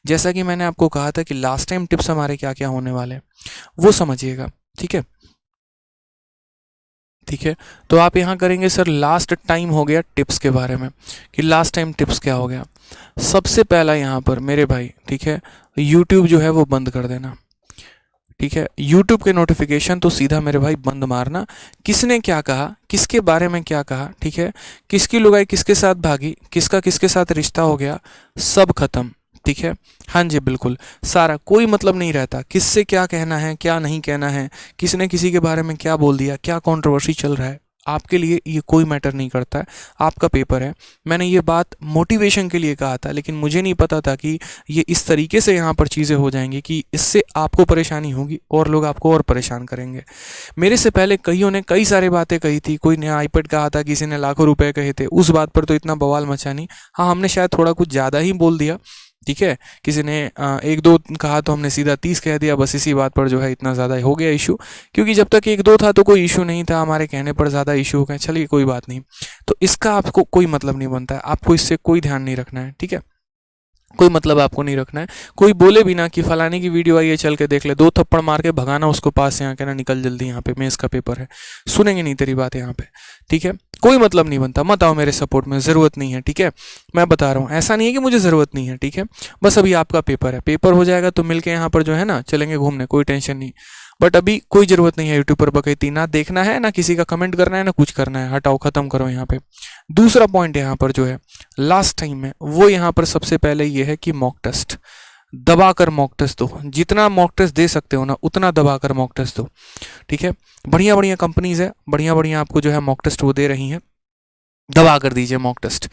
जैसा कि मैंने आपको कहा था कि लास्ट टाइम टिप्स हमारे क्या क्या होने वाले हैं वो समझिएगा, ठीक है। ठीक है, तो आप यहाँ करेंगे सर लास्ट टाइम हो गया टिप्स के बारे में कि लास्ट टाइम टिप्स क्या हो गया। सबसे पहला यहाँ पर मेरे भाई, ठीक है, यूट्यूब जो है वो बंद कर देना। ठीक है, यूट्यूब के नोटिफिकेशन तो सीधा मेरे भाई बंद मारना। किसने क्या कहा, किसके बारे में क्या कहा, ठीक है, किसकी लुगाई किसके साथ भागी, किसका किसके साथ रिश्ता हो गया, सब खत्म। ठीक है, हाँ जी बिल्कुल, सारा, कोई मतलब नहीं रहता किससे क्या कहना है क्या नहीं कहना है, किसने किसी के बारे में क्या बोल दिया, क्या कंट्रोवर्सी चल रहा है, आपके लिए ये कोई मैटर नहीं करता है। आपका पेपर है। मैंने ये बात मोटिवेशन के लिए कहा था, लेकिन मुझे नहीं पता था कि ये इस तरीके से यहाँ पर चीज़ें हो जाएंगी कि इससे आपको परेशानी होगी और लोग आपको और परेशान करेंगे। मेरे से पहले कईयों ने कई सारी बातें कही थी, कोई ने आईपैड कहा था, किसी ने लाखों रुपए कहे थे, उस बात पर तो इतना बवाल मचा नहीं। हाँ, हमने शायद थोड़ा कुछ ज़्यादा ही बोल दिया, ठीक है, किसी ने एक दो कहा तो हमने सीधा 30 कह दिया, बस इसी बात पर जो है इतना ज़्यादा हो गया इशू। क्योंकि जब तक एक दो था तो कोई इशू नहीं था, हमारे कहने पर ज़्यादा इशू हो गए, चलिए कोई बात नहीं। तो इसका आपको कोई मतलब नहीं बनता है, आपको इससे कोई ध्यान नहीं रखना है, ठीक है, कोई मतलब आपको नहीं रखना है। कोई बोले भी ना कि फलाने की वीडियो आई है चल के देख ले, 2 थप्पड़ मार के भगाना उसको पास से, यहाँ कहना निकल जल्दी, यहाँ पे मेंस का पेपर है, सुनेंगे नहीं तेरी बात यहाँ पे, ठीक है, कोई मतलब नहीं बनता। मत आओ मेरे सपोर्ट में, ज़रूरत नहीं है, ठीक है, मैं बता रहा हूँ, ऐसा नहीं है कि मुझे ज़रूरत नहीं है, ठीक है, बस अभी आपका पेपर है, पेपर हो जाएगा तो मिलके यहाँ पर जो है ना चलेंगे घूमने, कोई टेंशन नहीं। बट अभी कोई ज़रूरत नहीं है यूट्यूब पर बकैती ना देखना है, ना किसी का कमेंट करना है, ना कुछ करना है, हटाओ, ख़त्म करो यहाँ पे। दूसरा पॉइंट यहाँ पर जो है लास्ट टाइम में, वो यहाँ पर सबसे पहले ये है कि मॉक टेस्ट, दबा कर मॉक टेस्ट दो, जितना मॉक टेस्ट दे सकते हो ना उतना दबा कर मॉक टेस्ट दो, ठीक है। बढ़िया बढ़िया कंपनीज है, बढ़िया बढ़िया आपको जो है मॉक टेस्ट वो दे रही हैं, दबा कर दीजिए मॉक टेस्ट।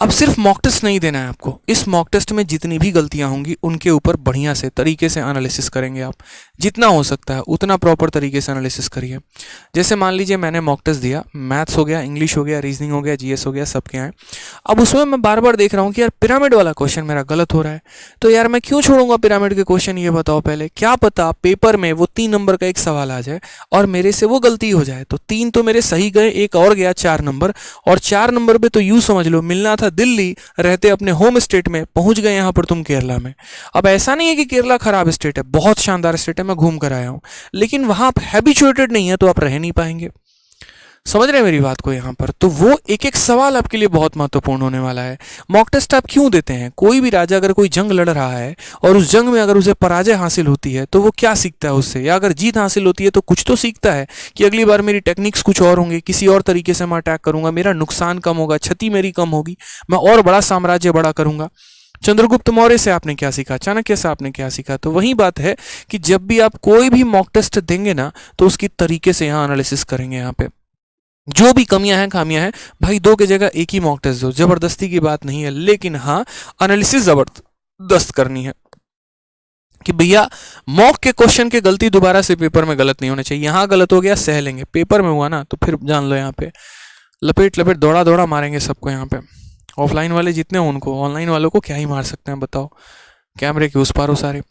अब सिर्फ मॉक टेस्ट नहीं देना है आपको, इस मॉक टेस्ट में जितनी भी गलतियां होंगी उनके ऊपर बढ़िया से तरीके से एनालिसिस करेंगे आप, जितना हो सकता है उतना प्रॉपर तरीके से एनालिसिस करिए। जैसे मान लीजिए मैंने मॉक टेस्ट दिया, मैथ्स हो गया, इंग्लिश हो गया, रीजनिंग हो गया, जीएस हो गया, सबके हैं। अब उसमें मैं बार बार देख रहा हूँ कि यार पिरामिड वाला क्वेश्चन मेरा गलत हो रहा है, तो यार मैं क्यों छोड़ूंगा पिरामिड के क्वेश्चन, ये बताओ पहले। क्या पता पेपर में वो 3 नंबर का एक सवाल आ जाए और मेरे से वो गलती हो जाए, तो 3 तो मेरे सही गए, एक और गया 4 नंबर, और 4 नंबर पे तो यूं समझ लो मिलना था दिल्ली, रहते अपने होम स्टेट में, पहुंच गए यहां पर तुम केरला में। अब ऐसा नहीं है कि केरला खराब स्टेट है, बहुत शानदार स्टेट है, मैं घूम कर आया हूं, लेकिन वहां आप हैबिचुएटेड नहीं है तो आप रह नहीं पाएंगे। समझ रहे हैं मेरी बात को यहाँ पर, तो वो एक एक सवाल आपके लिए बहुत महत्वपूर्ण होने वाला है। मॉक टेस्ट आप क्यों देते हैं, कोई भी राजा अगर कोई जंग लड़ रहा है और उस जंग में अगर उसे पराजय हासिल होती है तो वो क्या सीखता है उससे, या अगर जीत हासिल होती है तो कुछ तो सीखता है कि अगली बार मेरी टेक्निक्स कुछ और होंगे, किसी और तरीके से मैं अटैक करूंगा, मेरा नुकसान कम होगा, क्षति मेरी कम होगी, मैं और बड़ा साम्राज्य बड़ा करूंगा। चंद्रगुप्त मौर्य से आपने क्या सीखा, चाणक्य से आपने क्या सीखा। तो वही बात है कि जब भी आप कोई भी मॉक टेस्ट देंगे ना तो उसकी तरीके से यहाँ एनालिसिस करेंगे, यहाँ पे जो भी कमियां हैं खामियां हैं, भाई 2 की जगह एक ही मॉक टेस्ट दो, जबरदस्ती की बात नहीं है, लेकिन हाँ एनालिसिस जबरदस्त करनी है कि भैया मॉक के क्वेश्चन के गलती दोबारा से पेपर में गलत नहीं होने चाहिए। यहाँ गलत हो गया सह लेंगे, पेपर में हुआ ना तो फिर जान लो यहाँ पे लपेट लपेट दौड़ा दौड़ा मारेंगे सबको यहाँ पे। ऑफलाइन वाले जितने हो उनको, ऑनलाइन वालों को क्या ही मार सकते हैं बताओ, कैमरे के उस पार हो सारे।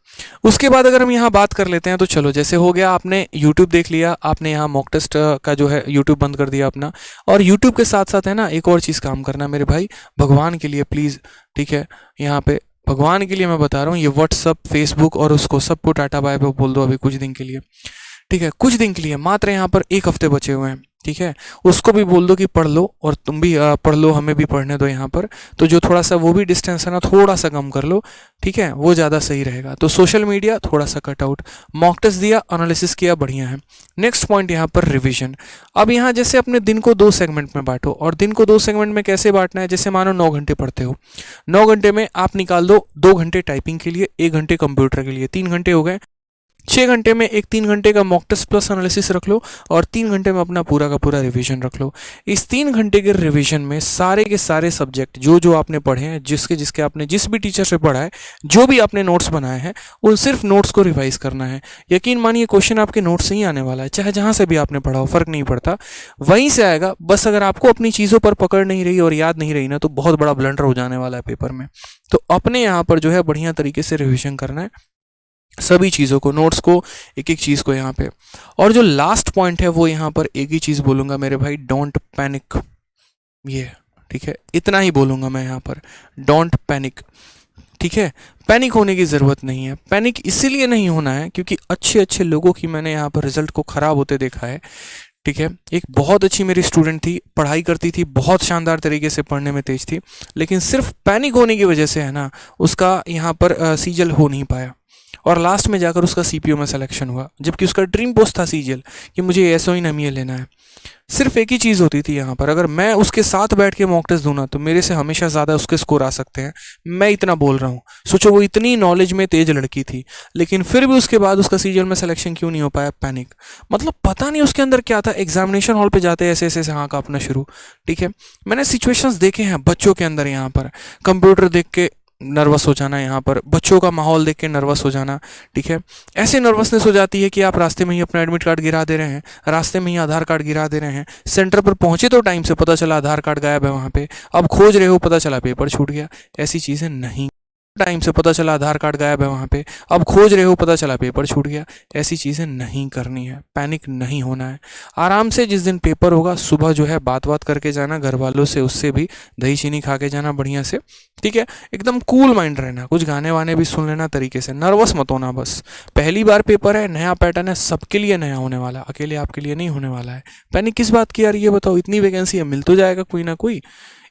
उसके बाद अगर हम यहाँ बात कर लेते हैं तो चलो, जैसे हो गया आपने यूट्यूब देख लिया, आपने यहाँ मॉक टेस्ट का जो है यूट्यूब बंद कर दिया अपना, और यूट्यूब के साथ साथ है ना एक और चीज़ काम करना मेरे भाई, भगवान के लिए प्लीज़, ठीक है, यहाँ पे भगवान के लिए मैं बता रहा हूँ, ये व्हाट्सअप फेसबुक और उसको सबको टाटा बाय बाय बोल दो अभी कुछ दिन के लिए, ठीक है, कुछ दिन के लिए मात्र, यहाँ पर 1 हफ्ते बचे हुए हैं, ठीक है, उसको भी बोल दो कि पढ़ लो, और तुम भी पढ़ लो, हमें भी पढ़ने दो यहाँ पर। तो जो थोड़ा सा वो भी डिस्टेंस है ना थोड़ा सा कम कर लो, ठीक है, वो ज़्यादा सही रहेगा। तो सोशल मीडिया थोड़ा सा कट आउट, मॉक टेस्ट दिया, एनालिसिस किया, बढ़िया है। नेक्स्ट पॉइंट यहाँ पर रिवीजन। अब यहाँ जैसे अपने दिन को 2 सेगमेंट में बांटो, और दिन को 2 सेगमेंट में कैसे बांटना है, जैसे मानो 9 घंटे पढ़ते हो, 9 घंटे में आप निकाल दो 2 घंटे टाइपिंग के लिए, 1 घंटे कंप्यूटर के लिए, 3 घंटे हो गए। 6 घंटे में एक 3 घंटे का मॉक टेस्ट प्लस एनालिसिस रख लो, और 3 घंटे में अपना पूरा का पूरा रिवीजन रख लो। इस 3 घंटे के रिवीजन में सारे के सारे सब्जेक्ट जो जो आपने पढ़े हैं, जिसके जिसके आपने जिस भी टीचर से पढ़ा है, जो भी आपने नोट्स बनाए हैं, उन सिर्फ नोट्स को रिवाइज करना है। यकीन मानिए क्वेश्चन आपके नोट्स से ही आने वाला है, चाहे जहाँ से भी आपने पढ़ा हो, फर्क नहीं पड़ता, वहीं से आएगा। बस अगर आपको अपनी चीज़ों पर पकड़ नहीं रही और याद नहीं रही ना, तो बहुत बड़ा ब्लंडर हो जाने वाला है पेपर में। तो अपने यहाँ पर जो है बढ़िया तरीके से रिविजन करना है सभी चीज़ों को, नोट्स को, एक एक चीज़ को यहाँ पे। और जो लास्ट पॉइंट है वो यहाँ पर एक ही चीज़ बोलूँगा मेरे भाई, डोंट पैनिक, ये ठीक है, इतना ही बोलूँगा मैं यहाँ पर, डोंट पैनिक, ठीक है, पैनिक होने की ज़रूरत नहीं है। पैनिक इसीलिए नहीं होना है क्योंकि अच्छे अच्छे लोगों की मैंने यहाँ पर रिजल्ट को ख़राब होते देखा है। ठीक है, एक बहुत अच्छी मेरी स्टूडेंट थी, पढ़ाई करती थी, बहुत शानदार तरीके से पढ़ने में तेज थी, लेकिन सिर्फ पैनिक होने की वजह से है ना उसका यहाँ पर सीजल हो नहीं पाया और लास्ट में जाकर उसका सीपीओ में सिलेक्शन हुआ, जबकि उसका ड्रीम पोस्ट था सीजल कि मुझे एसओ इन एमईए लेना है। सिर्फ एक ही चीज़ होती थी यहाँ पर, अगर मैं उसके साथ बैठ के मॉक टेस्ट दूँ ना तो मेरे से हमेशा ज़्यादा उसके स्कोर आ सकते हैं। मैं इतना बोल रहा हूँ, सोचो वो इतनी नॉलेज में तेज लड़की थी, लेकिन फिर भी उसके बाद उसका सीजल में सिलेक्शन क्यों नहीं हो पाया? पैनिक। मतलब पता नहीं उसके अंदर क्या था। एग्जामिनेशन हॉल पे जाते ऐसे ऐसे हाँ कांपना शुरू। ठीक है, मैंने सिचुएशंस देखे हैं बच्चों के अंदर, यहाँ पर कंप्यूटर देख के नर्वस हो जाना, यहाँ पर बच्चों का माहौल देख के नर्वस हो जाना। ठीक है, ऐसे नर्वसनेस हो जाती है कि आप रास्ते में ही अपना एडमिट कार्ड गिरा दे रहे हैं, रास्ते में ही आधार कार्ड गिरा दे रहे हैं, सेंटर पर पहुंचे तो टाइम से, पता चला आधार कार्ड गायब है वहाँ पे, अब खोज रहे हो पता चला पेपर छूट गया। ऐसी चीज़ें नहीं, टाइम से पता चला आधार कार्ड गायब है वहाँ पे, अब खोज रहे हो पता चला पेपर छूट गया। ऐसी चीज़ें नहीं करनी है, पैनिक नहीं होना है। आराम से जिस दिन पेपर होगा सुबह जो है बात करके जाना घर वालों से, उससे भी दही चीनी खा के जाना बढ़िया से। ठीक है, एकदम कूल माइंड रहना, कुछ गाने वाने भी सुन लेना तरीके से, नर्वस मत होना। बस पहली बार पेपर है, नया पैटर्न है, सबके लिए नया होने वाला, अकेले आपके लिए नहीं होने वाला है। पैनिक किस बात की यार, ये बताओ, इतनी वैकेंसी है, मिल तो जाएगा कोई ना कोई,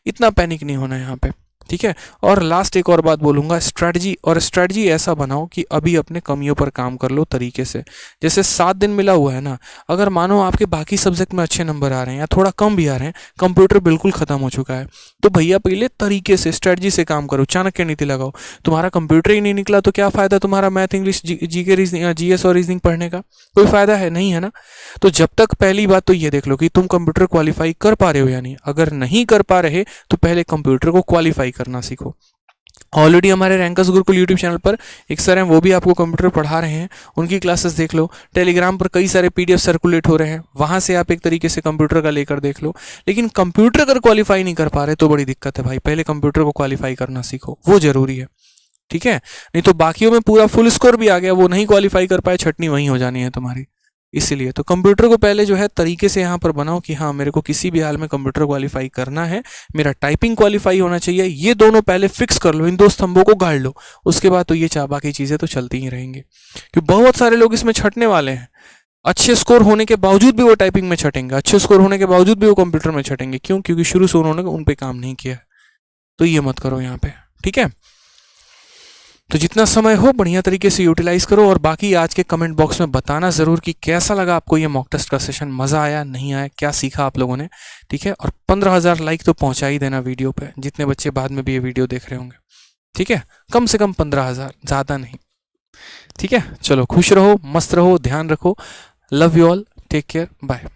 इतना पैनिक नहीं होना है यहाँ पे। ठीक है, और लास्ट एक और बात बोलूँगा, स्ट्रैटेजी ऐसा बनाओ कि अभी अपने कमियों पर काम कर लो तरीके से। जैसे 7 दिन मिला हुआ है ना, अगर मानो आपके बाकी सब्जेक्ट में अच्छे नंबर आ रहे हैं या थोड़ा कम भी आ रहे हैं, कंप्यूटर बिल्कुल ख़त्म हो चुका है, तो भैया पहले तरीके से स्ट्रैटेजी से काम करो, चाणक्य नीति लगाओ। तुम्हारा कंप्यूटर ही नहीं निकला तो क्या फ़ायदा तुम्हारा math, English, GK, reasoning, GS और रीजनिंग पढ़ने का? कोई फ़ायदा है नहीं, है ना? तो जब तक, पहली बात तो ये देख लो कि तुम कंप्यूटर क्वालिफाई कर पा रहे हो या नहीं। अगर नहीं कर पा रहे तो पहले कंप्यूटर को क्वालिफाई करना सीखो। ऑलरेडी हमारे रैंकर्स गुरुकुल यूट्यूब चैनल पर एक सर हैं, वो भी आपको कंप्यूटर पढ़ा रहे हैं, उनकी क्लासेस देख लो। टेलीग्राम पर कई सारे पीडीएफ सर्कुलेट हो रहे हैं, वहाँ से आप एक तरीके से कंप्यूटर का लेकर देख लो। लेकिन कंप्यूटर अगर क्वालिफाई नहीं कर पा रहे तो बड़ी दिक्कत है भाई, पहले कंप्यूटर को क्वालिफाई करना सीखो, वो ज़रूरी है। ठीक है, नहीं तो बाकियों में पूरा फुल स्कोर भी आ गया, वो नहीं क्वालिफाई कर पाए, छटनी वहीं हो जानी है तुम्हारी। इसीलिए तो कंप्यूटर को पहले जो है तरीके से यहाँ पर बनाओ कि हाँ मेरे को किसी भी हाल में कंप्यूटर क्वालिफाई करना है, मेरा टाइपिंग क्वालिफाई होना चाहिए। ये दोनों पहले फिक्स कर लो, इन 2 स्तंभों को गाड़ लो, उसके बाद तो ये बाकी चीज़ें तो चलती ही रहेंगी। क्योंकि बहुत सारे लोग इसमें छटने वाले हैं, अच्छे स्कोर होने के बावजूद भी वो टाइपिंग में छटेंगे, अच्छे स्कोर होने के बावजूद भी वो कंप्यूटर में छटेंगे। क्यों? क्योंकि शुरू से उन्होंने उन पर काम नहीं किया। तो ये मत करो यहाँ पे। ठीक है, तो जितना समय हो बढ़िया तरीके से यूटिलाइज करो। और बाकी आज के कमेंट बॉक्स में बताना ज़रूर कि कैसा लगा आपको ये मॉक टेस्ट का सेशन, मज़ा आया नहीं आया, क्या सीखा आप लोगों ने। ठीक है, और 15,000 लाइक तो पहुंचा ही देना वीडियो पे, जितने बच्चे बाद में भी ये वीडियो देख रहे होंगे। ठीक है, कम से कम 15,000, ज़्यादा नहीं। ठीक है, चलो खुश रहो, मस्त रहो, ध्यान रखो। Love you all, take care, bye.